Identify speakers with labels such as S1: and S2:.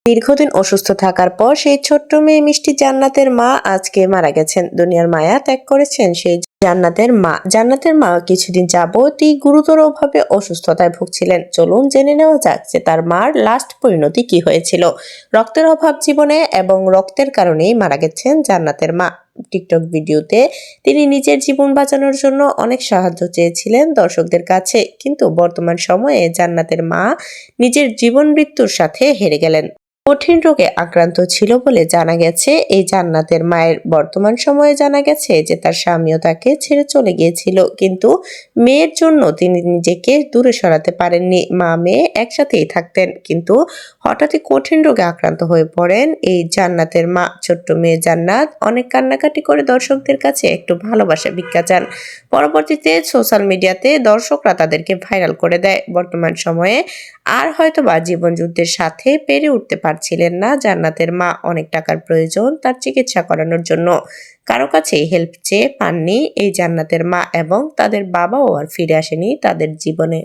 S1: দীর্ঘদিন অসুস্থ থাকার পর সেই ছোট্ট মেয়ে মিষ্টি জান্নাতের মা আজকে মারা গেছেন। দুনিয়ার মায়া ত্যাগ করেছেন সেই জান্নাতের মা কিছুদিন যাবতই গুরুতরভাবে অসুস্থতায় ভুগছিলেন। চলুন জেনে নেওয়া যাক যে তার মার লাস্ট পরিণতি কি হয়েছিল। রক্তের অভাব জীবনে এবং রক্তের কারণেই মারা গেছেন জান্নাতের মা। টিকটক ভিডিওতে তিনি নিজের জীবন বাঁচানোর জন্য অনেক সাহায্য চেয়েছিলেন দর্শকদের কাছে, কিন্তু বর্তমান সময়ে জান্নাতের মা নিজের জীবন মৃত্যুর সাথে হেরে গেলেন। কঠিন রোগে আক্রান্ত ছিল বলে জানা গেছে এই জান্নাতের মায়ের। বর্তমান সময়ে জানা গেছে যে তার স্বামীও তাকে ছেড়ে চলে গিয়েছিল, কিন্তু মেয়ের জন্য তিনি নিজেকে দূরে সরাতে পারেননি। মা মেয়ে একসাথেই থাকতেন, কিন্তু হঠাৎই কঠিন রোগে আক্রান্ত হয়ে পড়েন এই জান্নাতের মা। ছোট্ট মেয়ে জান্নাত অনেক কান্নাকাটি করে দর্শকদের কাছে একটু ভালোবাসা ভিক্ষা চান। পরবর্তীতে সোশ্যাল মিডিয়াতে দর্শকরা তাদেরকে ভাইরাল করে দেয়। বর্তমান সময়ে আর হয়তোবা জীবন যুদ্ধের সাথে পেরে উঠতে পারছিলেন না জান্নাতের মা। অনেক টাকার প্রয়োজন তার চিকিৎসা করানোর জন্য। কারো কাছেই হেল্প চেয়ে পাননি এই জান্নাতের মা, এবং তাদের বাবাও আর ফিরে আসেনি তাদের জীবনে।